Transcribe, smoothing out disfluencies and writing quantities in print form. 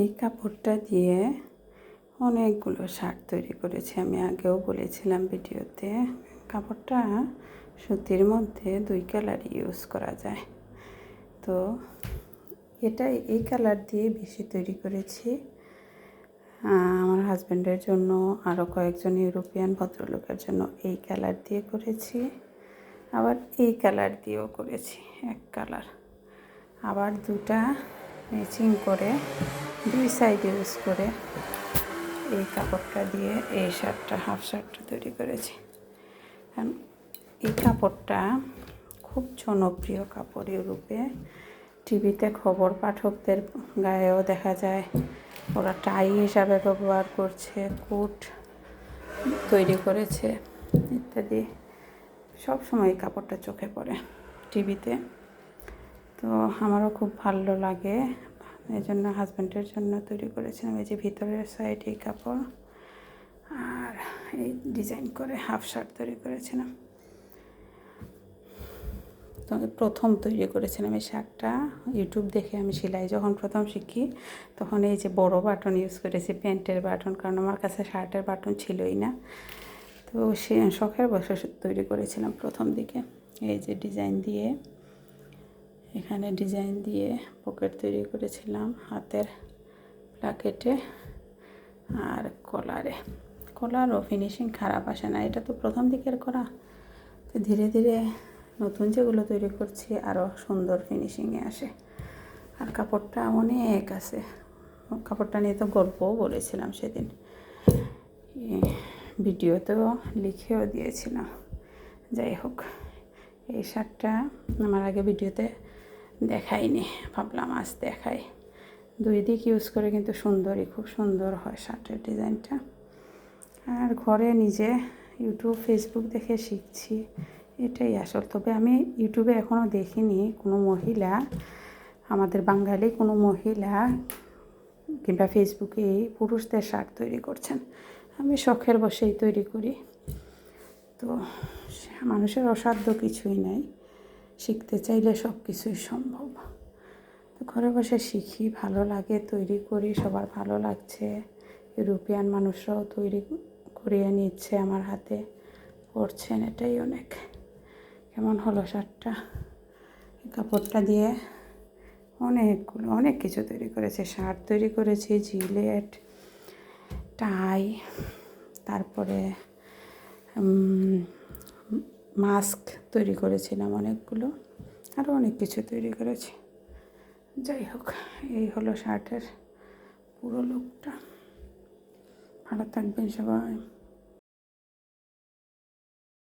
এই কাপড়টা দিয়ে অনেকগুলো শার্ট তৈরি করেছি। আমি আগেও বলেছিলাম ভিডিওতে, কাপড়টা সুতির মধ্যে 2 কালার ইউজ করা যায়। তো এই কালার দিয়ে বেশি তৈরি করেছি। আমার হাজব্যান্ডের জন্য, আরও কয়েকজন ইউরোপিয়ান ভদ্রলোকের জন্য এই কালার দিয়ে করেছি, আবার এই কালার দিয়েও করেছি, এক কালার। আবার দুটা ম্যাচিং করে 2 সাইড ইউজ করে এই কাপড়টা দিয়ে এই শার্টটা, হাফ শার্টটা তৈরি করেছি। এই কাপড়টা খুব জনপ্রিয় কাপড় ইউরোপে। টিভিতে খবর পাঠকদের গায়েও দেখা যায়, ওরা টাই হিসাবে ব্যবহার করছে, কোট তৈরি করেছে ইত্যাদি। সব সময় এই কাপড়টা চোখে পড়ে টিভিতে। তো আমারও খুব ভালো লাগে, এই জন্য হাজব্যান্ডের জন্য তৈরি করেছিলাম। এই যে ভিতরের সাইড এই কাপড়, আর এই ডিজাইন করে হাফ শার্ট তৈরি করেছিলাম। তো প্রথম তৈরি করেছিলাম এই শার্টটা ইউটিউব দেখে। আমি সেলাই যখন প্রথম শিখি তখন এই যে বড় বাটন ইউজ করেছি, প্যান্টের বাটন, কারণ আমার কাছে শার্টের বাটন ছিলই না। তো সে শখের বসে তৈরি করেছিলাম প্রথম দিকে। এই যে ডিজাইন দিয়ে, এখানে ডিজাইন দিয়ে পকেট তৈরি করেছিলাম, হাতের প্লাকেটে আর কলারও ফিনিশিং খারাপ আসে না। এটা তো প্রথম দিকের করা, তো ধীরে ধীরে নতুন যেগুলো তৈরি করছি আরও সুন্দর ফিনিশিংয়ে আসে। আর কাপড়টা অনেক আছে, কাপড়টা নিয়ে তো গল্পও বলেছিলাম সেদিন, ভিডিওতেও লিখেও দিয়েছিলাম। যাই হোক, এই শার্টটা আমার আগে ভিডিওতে দেখাইনি, ভাবলাম আজ দেখাই। 2 দিক ইউজ করে কিন্তু সুন্দরই, খুব সুন্দর হয় শার্টের ডিজাইনটা। আর ঘরে নিজে ইউটিউব ফেসবুক দেখে শিখছি, এটাই আসল। তবে আমি ইউটিউবে এখনও দেখিনি কোনো মহিলা, আমাদের বাঙালি কোনো মহিলা কিংবা ফেসবুকে পুরুষদের শার্ট তৈরি করছেন। আমি শখের বসেই তৈরি করি। তো মানুষের অসাধ্য কিছুই নাই, শিখতে চাইলে সব কিছুই সম্ভব। তো ঘরে বসে শিখি, ভালো লাগে, তৈরি করি, সবার ভালো লাগছে। ইউরোপিয়ান মানুষরাও তৈরি করিয়ে নিচ্ছে আমার হাতে, পরছেন, এটাই অনেক। কেমন হলো শার্টটা? কাপড়টা দিয়ে অনেক কিছু তৈরি করেছে। শার্ট তৈরি করেছি, জিলেট, টাই, তারপরে মাস্ক তৈরি করেছিলাম অনেকগুলো, আরও অনেক কিছু তৈরি করেছি। যাই হোক, এই হলো শার্টের পুরো লুকটা। ভালো থাকবেন সবাই।